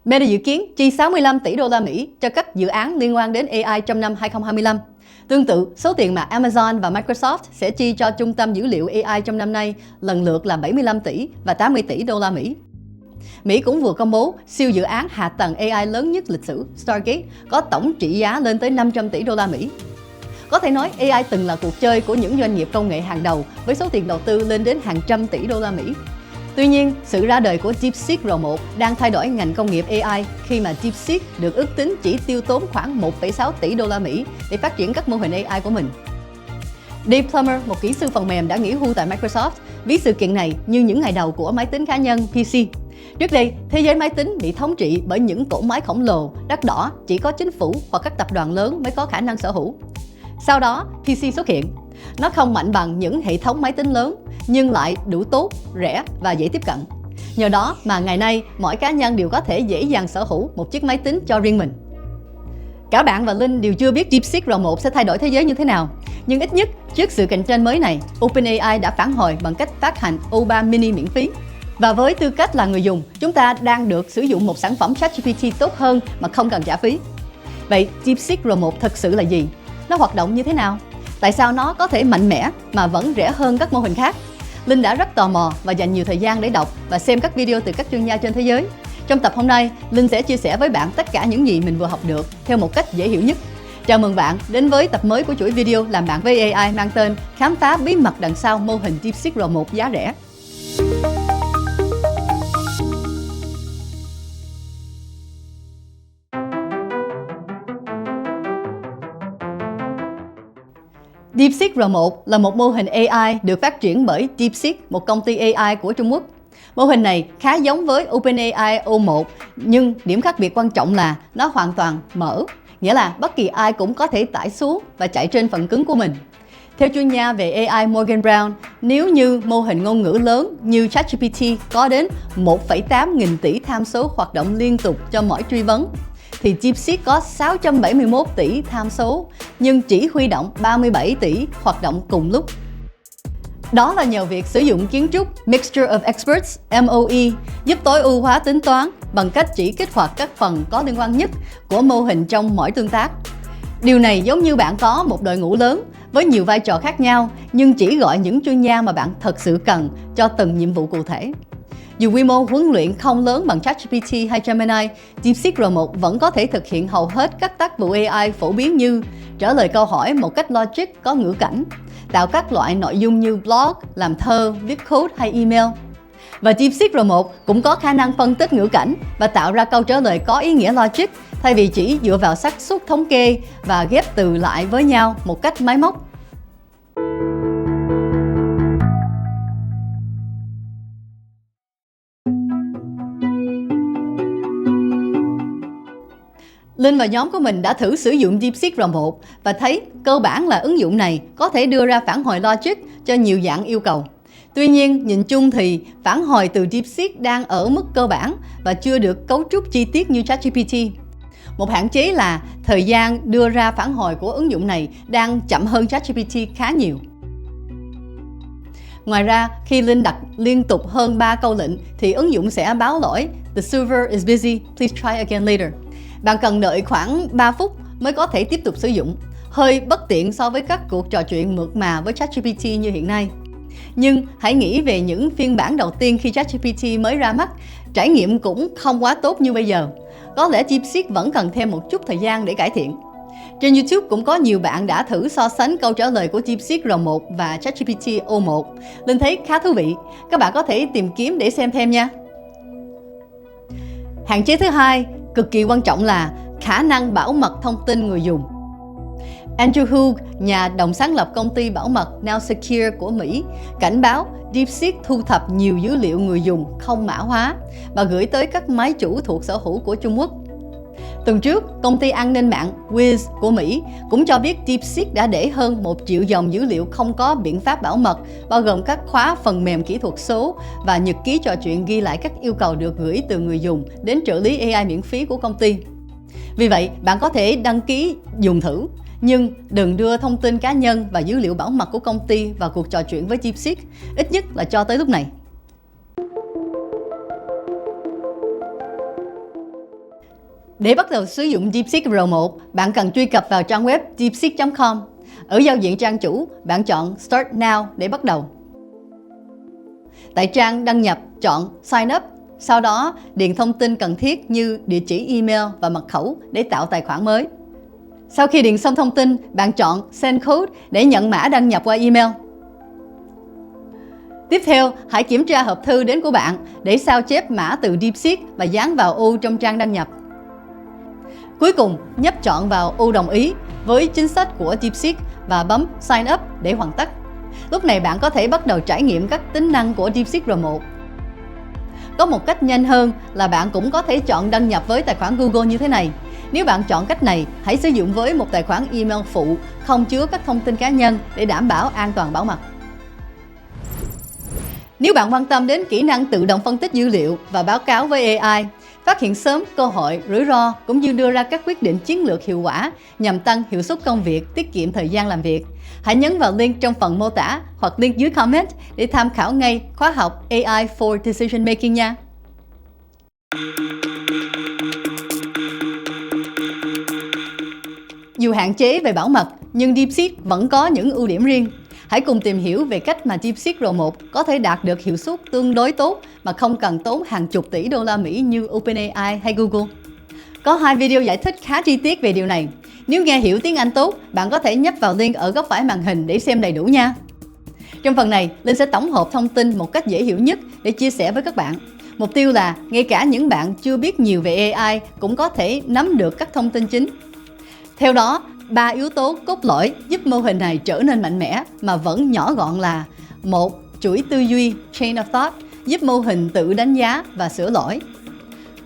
Meta dự kiến chi 65 tỷ đô la Mỹ cho các dự án liên quan đến AI trong năm 2025. Tương tự, số tiền mà Amazon và Microsoft sẽ chi cho trung tâm dữ liệu AI trong năm nay lần lượt là 75 tỷ và 80 tỷ đô la Mỹ. Mỹ cũng vừa công bố siêu dự án hạ tầng AI lớn nhất lịch sử Stargate có tổng trị giá lên tới 500 tỷ đô la Mỹ. Có thể nói AI từng là cuộc chơi của những doanh nghiệp công nghệ hàng đầu với số tiền đầu tư lên đến hàng trăm tỷ đô la Mỹ. Tuy nhiên, sự ra đời của DeepSeek R1 đang thay đổi ngành công nghiệp AI khi mà DeepSeek được ước tính chỉ tiêu tốn khoảng 1,6 tỷ đô la Mỹ để phát triển các mô hình AI của mình. Dave Plummer, một kỹ sư phần mềm đã nghỉ hưu tại Microsoft, ví sự kiện này như những ngày đầu của máy tính cá nhân PC. Trước đây, thế giới máy tính bị thống trị bởi những tổ máy khổng lồ, đắt đỏ chỉ có chính phủ hoặc các tập đoàn lớn mới có khả năng sở hữu. Sau đó, PC xuất hiện. Nó không mạnh bằng những hệ thống máy tính lớn, nhưng lại đủ tốt, rẻ và dễ tiếp cận. Nhờ đó mà ngày nay, mỗi cá nhân đều có thể dễ dàng sở hữu một chiếc máy tính cho riêng mình. Cả bạn và Linh đều chưa biết DeepSeek R1 sẽ thay đổi thế giới như thế nào. Nhưng ít nhất, trước sự cạnh tranh mới này, OpenAI đã phản hồi bằng cách phát hành O3 Mini miễn phí. Và với tư cách là người dùng, chúng ta đang được sử dụng một sản phẩm ChatGPT tốt hơn mà không cần trả phí. Vậy DeepSeek R1 thực sự là gì? Nó hoạt động như thế nào? Tại sao nó có thể mạnh mẽ mà vẫn rẻ hơn các mô hình khác? Linh đã rất tò mò và dành nhiều thời gian để đọc và xem các video từ các chuyên gia trên thế giới. Trong tập hôm nay, Linh sẽ chia sẻ với bạn tất cả những gì mình vừa học được theo một cách dễ hiểu nhất. Chào mừng bạn đến với tập mới của chuỗi video làm bạn với AI mang tên Khám phá bí mật đằng sau mô hình DeepSeek R1 giá rẻ. DeepSeek R1 là một mô hình AI được phát triển bởi DeepSeek, một công ty AI của Trung Quốc. Mô hình này khá giống với OpenAI O1, nhưng điểm khác biệt quan trọng là nó hoàn toàn mở, nghĩa là bất kỳ ai cũng có thể tải xuống và chạy trên phần cứng của mình. Theo chuyên gia về AI Morgan Brown, nếu như mô hình ngôn ngữ lớn như ChatGPT có đến 1,8 nghìn tỷ tham số hoạt động liên tục cho mỗi truy vấn, thì DeepSeek có 671 tỷ tham số, nhưng chỉ huy động 37 tỷ hoạt động cùng lúc. Đó là nhờ việc sử dụng kiến trúc Mixture of Experts (MOE) giúp tối ưu hóa tính toán bằng cách chỉ kích hoạt các phần có liên quan nhất của mô hình trong mỗi tương tác. Điều này giống như bạn có một đội ngũ lớn với nhiều vai trò khác nhau, nhưng chỉ gọi những chuyên gia mà bạn thật sự cần cho từng nhiệm vụ cụ thể. Dù quy mô huấn luyện không lớn bằng ChatGPT hay Gemini, DeepSeek R1 vẫn có thể thực hiện hầu hết các tác vụ AI phổ biến như trả lời câu hỏi một cách logic có ngữ cảnh, tạo các loại nội dung như blog, làm thơ, viết code hay email. Và DeepSeek R1 cũng có khả năng phân tích ngữ cảnh và tạo ra câu trả lời có ý nghĩa logic thay vì chỉ dựa vào xác suất thống kê và ghép từ lại với nhau một cách máy móc. Linh và nhóm của mình đã thử sử dụng DeepSeek R1 và thấy cơ bản là ứng dụng này có thể đưa ra phản hồi logic cho nhiều dạng yêu cầu. Tuy nhiên, nhìn chung thì phản hồi từ DeepSeek đang ở mức cơ bản và chưa được cấu trúc chi tiết như ChatGPT. Một hạn chế là thời gian đưa ra phản hồi của ứng dụng này đang chậm hơn ChatGPT khá nhiều. Ngoài ra, khi Linh đặt liên tục hơn 3 câu lệnh thì ứng dụng sẽ báo lỗi "The server is busy, please try again later". Bạn cần đợi khoảng 3 phút mới có thể tiếp tục sử dụng, hơi bất tiện so với các cuộc trò chuyện mượt mà với ChatGPT như hiện nay. Nhưng hãy nghĩ về những phiên bản đầu tiên khi ChatGPT mới ra mắt, trải nghiệm cũng không quá tốt như bây giờ. Có lẽ DeepSeek vẫn cần thêm một chút thời gian để cải thiện. Trên YouTube cũng có nhiều bạn đã thử so sánh câu trả lời của DeepSeek R1 và ChatGPT O1. Linh thấy khá thú vị. Các bạn có thể tìm kiếm để xem thêm nha. Hạn chế thứ hai, cực kỳ quan trọng là khả năng bảo mật thông tin người dùng. Andrew Hu, nhà đồng sáng lập công ty bảo mật Now Secure của Mỹ, cảnh báo DeepSeek thu thập nhiều dữ liệu người dùng không mã hóa và gửi tới các máy chủ thuộc sở hữu của Trung Quốc. Tuần trước, công ty an ninh mạng Wiz của Mỹ cũng cho biết DeepSeek đã để hơn 1 triệu dòng dữ liệu không có biện pháp bảo mật, bao gồm các khóa phần mềm kỹ thuật số và nhật ký trò chuyện ghi lại các yêu cầu được gửi từ người dùng đến trợ lý AI miễn phí của công ty. Vì vậy, bạn có thể đăng ký dùng thử, nhưng đừng đưa thông tin cá nhân và dữ liệu bảo mật của công ty vào cuộc trò chuyện với DeepSeek, ít nhất là cho tới lúc này. Để bắt đầu sử dụng DeepSeek R1, bạn cần truy cập vào trang web deepseek.com. Ở giao diện trang chủ, bạn chọn Start Now để bắt đầu. Tại trang đăng nhập, chọn Sign Up. Sau đó, điền thông tin cần thiết như địa chỉ email và mật khẩu để tạo tài khoản mới. Sau khi điền xong thông tin, bạn chọn Send Code để nhận mã đăng nhập qua email. Tiếp theo, hãy kiểm tra hộp thư đến của bạn để sao chép mã từ DeepSeek và dán vào ô trong trang đăng nhập. Cuối cùng, nhấp chọn vào ô đồng ý với chính sách của DeepSeek và bấm Sign Up để hoàn tất. Lúc này bạn có thể bắt đầu trải nghiệm các tính năng của DeepSeek R1. Có một cách nhanh hơn là bạn cũng có thể chọn đăng nhập với tài khoản Google như thế này. Nếu bạn chọn cách này, hãy sử dụng với một tài khoản email phụ không chứa các thông tin cá nhân để đảm bảo an toàn bảo mật. Nếu bạn quan tâm đến kỹ năng tự động phân tích dữ liệu và báo cáo với AI, phát hiện sớm cơ hội, rủi ro cũng như đưa ra các quyết định chiến lược hiệu quả nhằm tăng hiệu suất công việc, tiết kiệm thời gian làm việc, hãy nhấn vào link trong phần mô tả hoặc link dưới comment để tham khảo ngay khóa học AI for Decision Making nha. Dù hạn chế về bảo mật, nhưng DeepSeek vẫn có những ưu điểm riêng. Hãy cùng tìm hiểu về cách mà DeepSeek R1 có thể đạt được hiệu suất tương đối tốt mà không cần tốn hàng chục tỷ đô la Mỹ như OpenAI hay Google. Có 2 video giải thích khá chi tiết về điều này. Nếu nghe hiểu tiếng Anh tốt, bạn có thể nhấp vào link ở góc phải màn hình để xem đầy đủ nha. Trong phần này, Linh sẽ tổng hợp thông tin một cách dễ hiểu nhất để chia sẻ với các bạn. Mục tiêu là ngay cả những bạn chưa biết nhiều về AI cũng có thể nắm được các thông tin chính. Theo đó, 3 yếu tố cốt lõi giúp mô hình này trở nên mạnh mẽ mà vẫn nhỏ gọn là: 1. Chuỗi tư duy Chain of Thought giúp mô hình tự đánh giá và sửa lỗi.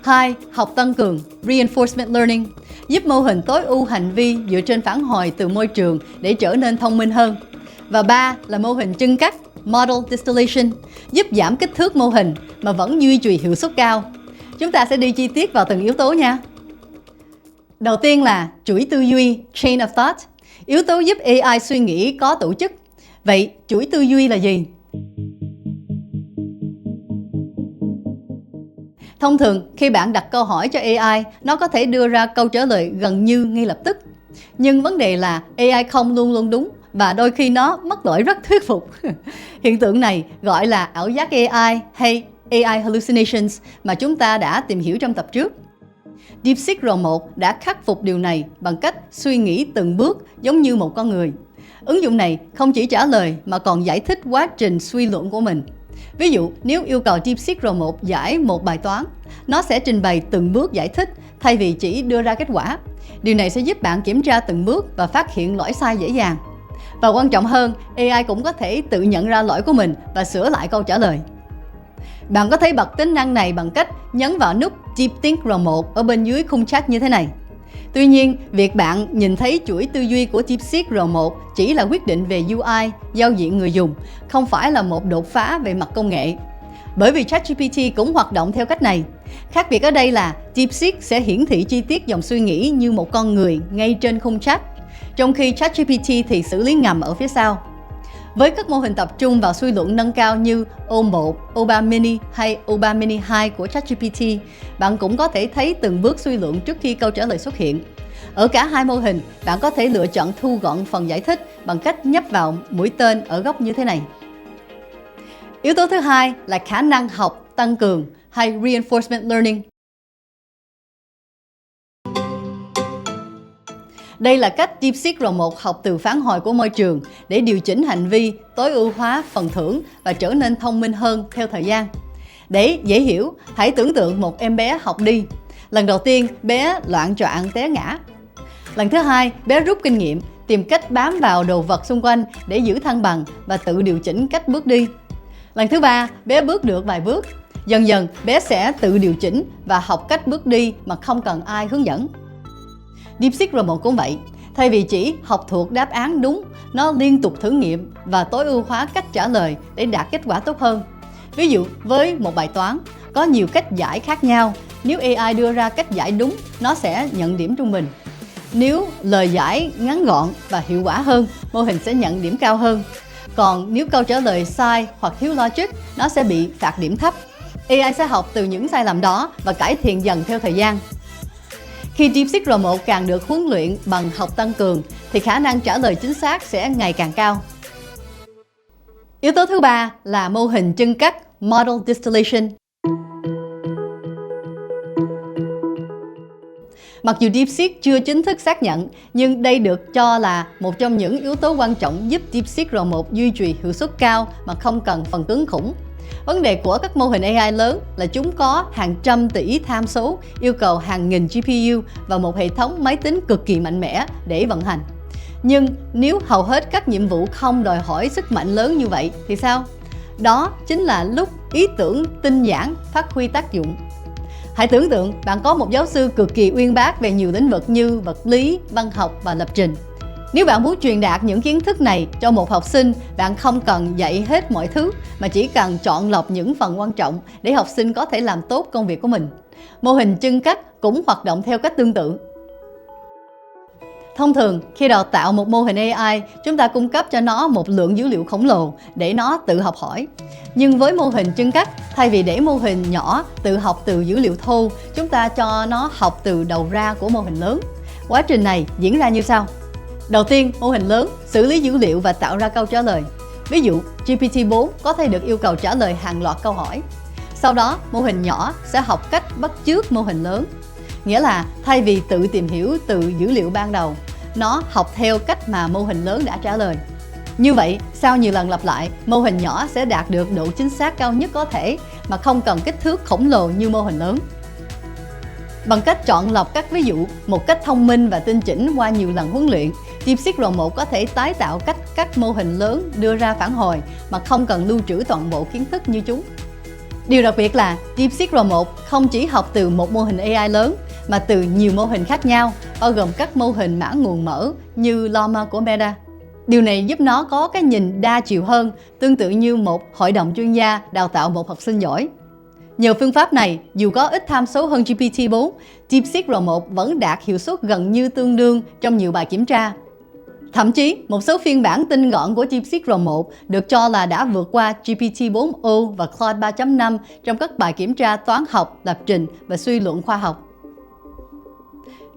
2. Học tăng cường Reinforcement Learning giúp mô hình tối ưu hành vi dựa trên phản hồi từ môi trường để trở nên thông minh hơn. Và 3 là mô hình chưng cắt Model Distillation giúp giảm kích thước mô hình mà vẫn duy trì hiệu suất cao. Chúng ta sẽ đi chi tiết vào từng yếu tố nha. Đầu tiên là chuỗi tư duy Chain of Thought, yếu tố giúp AI suy nghĩ có tổ chức. Vậy chuỗi tư duy là gì? Thông thường, khi bạn đặt câu hỏi cho AI, nó có thể đưa ra câu trả lời gần như ngay lập tức. Nhưng vấn đề là AI không luôn luôn đúng và đôi khi nó mắc lỗi rất thuyết phục. Hiện tượng này gọi là ảo giác AI hay AI hallucinations mà chúng ta đã tìm hiểu trong tập trước. DeepSeek R1 đã khắc phục điều này bằng cách suy nghĩ từng bước giống như một con người. Ứng dụng này không chỉ trả lời mà còn giải thích quá trình suy luận của mình. Ví dụ, nếu yêu cầu DeepSeek R1 giải một bài toán, nó sẽ trình bày từng bước giải thích thay vì chỉ đưa ra kết quả. Điều này sẽ giúp bạn kiểm tra từng bước và phát hiện lỗi sai dễ dàng. Và quan trọng hơn, AI cũng có thể tự nhận ra lỗi của mình và sửa lại câu trả lời. Bạn có thể bật tính năng này bằng cách nhấn vào nút DeepThink R1 ở bên dưới khung chat như thế này. Tuy nhiên, việc bạn nhìn thấy chuỗi tư duy của DeepSeek R1 chỉ là quyết định về UI, giao diện người dùng, không phải là một đột phá về mặt công nghệ. Bởi vì ChatGPT cũng hoạt động theo cách này. Khác biệt ở đây là DeepSeek sẽ hiển thị chi tiết dòng suy nghĩ như một con người ngay trên khung chat, trong khi ChatGPT thì xử lý ngầm ở phía sau. Với các mô hình tập trung vào suy luận nâng cao như O1, O3 Mini hay O3 Mini 2 của ChatGPT, bạn cũng có thể thấy từng bước suy luận trước khi câu trả lời xuất hiện. Ở cả hai mô hình, bạn có thể lựa chọn thu gọn phần giải thích bằng cách nhấp vào mũi tên ở góc như thế này. Yếu tố thứ hai là khả năng học tăng cường hay Reinforcement Learning. Đây là cách DeepSeek R1 học từ phản hồi của môi trường để điều chỉnh hành vi, tối ưu hóa phần thưởng và trở nên thông minh hơn theo thời gian. Để dễ hiểu, hãy tưởng tượng một em bé học đi. Lần đầu tiên, bé loạng choạng té ngã. Lần thứ hai, bé rút kinh nghiệm, tìm cách bám vào đồ vật xung quanh để giữ thăng bằng và tự điều chỉnh cách bước đi. Lần thứ ba, bé bước được vài bước. Dần dần, bé sẽ tự điều chỉnh và học cách bước đi mà không cần ai hướng dẫn. DeepSeek R1 cũng vậy. Thay vì chỉ học thuộc đáp án đúng, nó liên tục thử nghiệm và tối ưu hóa cách trả lời để đạt kết quả tốt hơn. Ví dụ, với một bài toán, có nhiều cách giải khác nhau. Nếu AI đưa ra cách giải đúng, nó sẽ nhận điểm trung bình. Nếu lời giải ngắn gọn và hiệu quả hơn, mô hình sẽ nhận điểm cao hơn. Còn nếu câu trả lời sai hoặc thiếu logic, nó sẽ bị phạt điểm thấp. AI sẽ học từ những sai lầm đó và cải thiện dần theo thời gian. Khi DeepSeek R1 càng được huấn luyện bằng học tăng cường thì khả năng trả lời chính xác sẽ ngày càng cao. Yếu tố thứ ba là mô hình chân cắt Model Distillation. Mặc dù DeepSeek chưa chính thức xác nhận, nhưng đây được cho là một trong những yếu tố quan trọng giúp DeepSeek R1 duy trì hiệu suất cao mà không cần phần cứng khủng. Vấn đề của các mô hình AI lớn là chúng có hàng trăm tỷ tham số, yêu cầu hàng nghìn GPU và một hệ thống máy tính cực kỳ mạnh mẽ để vận hành. Nhưng nếu hầu hết các nhiệm vụ không đòi hỏi sức mạnh lớn như vậy thì sao? Đó chính là lúc ý tưởng tinh giản phát huy tác dụng. Hãy tưởng tượng bạn có một giáo sư cực kỳ uyên bác về nhiều lĩnh vực như vật lý, văn học và lập trình. Nếu bạn muốn truyền đạt những kiến thức này cho một học sinh, bạn không cần dạy hết mọi thứ mà chỉ cần chọn lọc những phần quan trọng để học sinh có thể làm tốt công việc của mình. Mô hình chân cắt cũng hoạt động theo cách tương tự. Thông thường, khi đào tạo một mô hình AI, chúng ta cung cấp cho nó một lượng dữ liệu khổng lồ để nó tự học hỏi. Nhưng với mô hình chân cắt, thay vì để mô hình nhỏ tự học từ dữ liệu thô, chúng ta cho nó học từ đầu ra của mô hình lớn. Quá trình này diễn ra như sau. Đầu tiên, mô hình lớn xử lý dữ liệu và tạo ra câu trả lời. Ví dụ, GPT-4 có thể được yêu cầu trả lời hàng loạt câu hỏi. Sau đó, mô hình nhỏ sẽ học cách bắt chước mô hình lớn. Nghĩa là thay vì tự tìm hiểu từ dữ liệu ban đầu, nó học theo cách mà mô hình lớn đã trả lời. Như vậy, sau nhiều lần lặp lại, mô hình nhỏ sẽ đạt được độ chính xác cao nhất có thể mà không cần kích thước khổng lồ như mô hình lớn. Bằng cách chọn lọc các ví dụ một cách thông minh và tinh chỉnh qua nhiều lần huấn luyện, DeepSeek R1 có thể tái tạo cách các mô hình lớn đưa ra phản hồi mà không cần lưu trữ toàn bộ kiến thức như chúng. Điều đặc biệt là DeepSeek R1 không chỉ học từ một mô hình AI lớn mà từ nhiều mô hình khác nhau, bao gồm các mô hình mã nguồn mở như Llama của Meta. Điều này giúp nó có cái nhìn đa chiều hơn, tương tự như một hội đồng chuyên gia đào tạo một học sinh giỏi. Nhờ phương pháp này, dù có ít tham số hơn GPT-4, DeepSeek R1 vẫn đạt hiệu suất gần như tương đương trong nhiều bài kiểm tra. Thậm chí, một số phiên bản tinh gọn của DeepSeek R1 được cho là đã vượt qua GPT-4o và Claude 3.5 trong các bài kiểm tra toán học, lập trình và suy luận khoa học.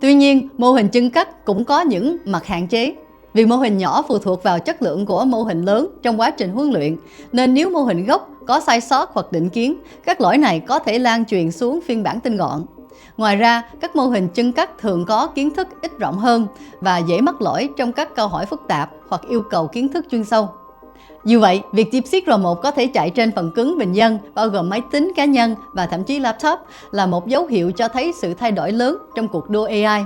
Tuy nhiên, mô hình chân cắt cũng có những mặt hạn chế. Vì mô hình nhỏ phụ thuộc vào chất lượng của mô hình lớn trong quá trình huấn luyện, nên nếu mô hình gốc có sai sót hoặc định kiến, các lỗi này có thể lan truyền xuống phiên bản tinh gọn. Ngoài ra, các mô hình chân cắt thường có kiến thức ít rộng hơn và dễ mắc lỗi trong các câu hỏi phức tạp hoặc yêu cầu kiến thức chuyên sâu. Dù vậy, việc DeepSeek R1 có thể chạy trên phần cứng bình dân, bao gồm máy tính cá nhân và thậm chí laptop, là một dấu hiệu cho thấy sự thay đổi lớn trong cuộc đua AI.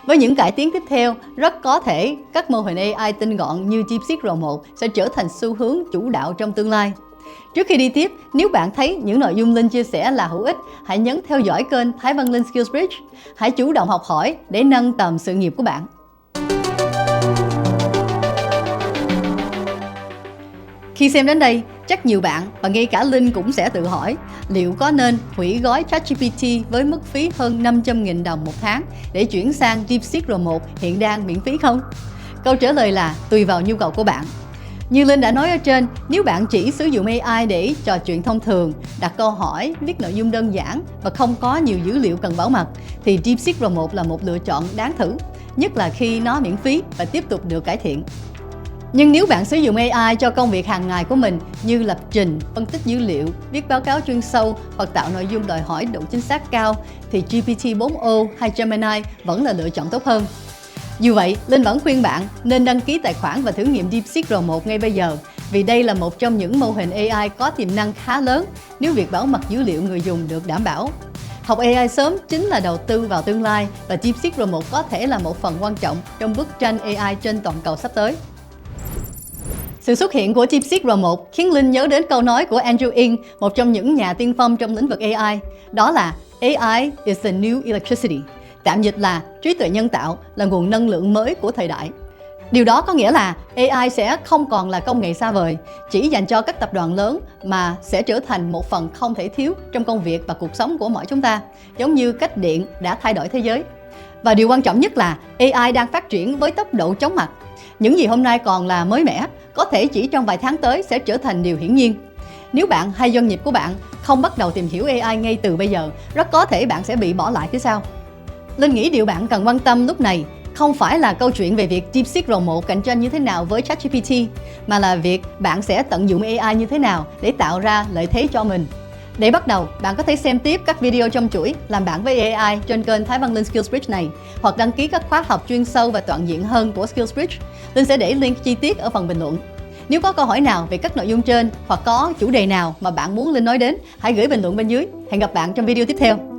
Với những cải tiến tiếp theo, rất có thể các mô hình AI tinh gọn như DeepSeek R1 sẽ trở thành xu hướng chủ đạo trong tương lai. Trước khi đi tiếp, nếu bạn thấy những nội dung Linh chia sẻ là hữu ích, hãy nhấn theo dõi kênh Thái Văn Linh Skills Bridge. Hãy chủ động học hỏi để nâng tầm sự nghiệp của bạn. Khi xem đến đây, chắc nhiều bạn và ngay cả Linh cũng sẽ tự hỏi liệu có nên hủy gói ChatGPT với mức phí hơn 500.000 đồng một tháng để chuyển sang DeepSeek R1 hiện đang miễn phí không? Câu trả lời là tùy vào nhu cầu của bạn. Như Linh đã nói ở trên, nếu bạn chỉ sử dụng AI để trò chuyện thông thường, đặt câu hỏi, viết nội dung đơn giản và không có nhiều dữ liệu cần bảo mật, thì DeepSeek R1 là một lựa chọn đáng thử, nhất là khi nó miễn phí và tiếp tục được cải thiện. Nhưng nếu bạn sử dụng AI cho công việc hàng ngày của mình như lập trình, phân tích dữ liệu, viết báo cáo chuyên sâu hoặc tạo nội dung đòi hỏi độ chính xác cao, thì GPT-4o hay Gemini vẫn là lựa chọn tốt hơn. Dù vậy, Linh vẫn khuyên bạn nên đăng ký tài khoản và thử nghiệm DeepSeek R1 ngay bây giờ, vì đây là một trong những mô hình AI có tiềm năng khá lớn nếu việc bảo mật dữ liệu người dùng được đảm bảo. Học AI sớm chính là đầu tư vào tương lai và DeepSeek R1 có thể là một phần quan trọng trong bức tranh AI trên toàn cầu sắp tới. Sự xuất hiện của DeepSeek R1 khiến Linh nhớ đến câu nói của Andrew Ng, một trong những nhà tiên phong trong lĩnh vực AI, đó là AI is the new electricity. Tạm dịch là trí tuệ nhân tạo là nguồn năng lượng mới của thời đại. Điều đó có nghĩa là AI sẽ không còn là công nghệ xa vời, chỉ dành cho các tập đoàn lớn mà sẽ trở thành một phần không thể thiếu trong công việc và cuộc sống của mỗi chúng ta, giống như cách điện đã thay đổi thế giới. Và điều quan trọng nhất là AI đang phát triển với tốc độ chóng mặt. Những gì hôm nay còn là mới mẻ, có thể chỉ trong vài tháng tới sẽ trở thành điều hiển nhiên. Nếu bạn hay doanh nghiệp của bạn không bắt đầu tìm hiểu AI ngay từ bây giờ, rất có thể bạn sẽ bị bỏ lại phía sau. Linh nghĩ điều bạn cần quan tâm lúc này không phải là câu chuyện về việc DeepSeek R1 cạnh tranh như thế nào với ChatGPT, mà là việc bạn sẽ tận dụng AI như thế nào để tạo ra lợi thế cho mình. Để bắt đầu, bạn có thể xem tiếp các video trong chuỗi Làm bạn với AI trên kênh Thái Văn Linh Skillsbridge này, hoặc đăng ký các khóa học chuyên sâu và toàn diện hơn của Skillsbridge. Linh sẽ để link chi tiết ở phần bình luận. Nếu có câu hỏi nào về các nội dung trên hoặc có chủ đề nào mà bạn muốn Linh nói đến, hãy gửi bình luận bên dưới. Hẹn gặp bạn trong video tiếp theo.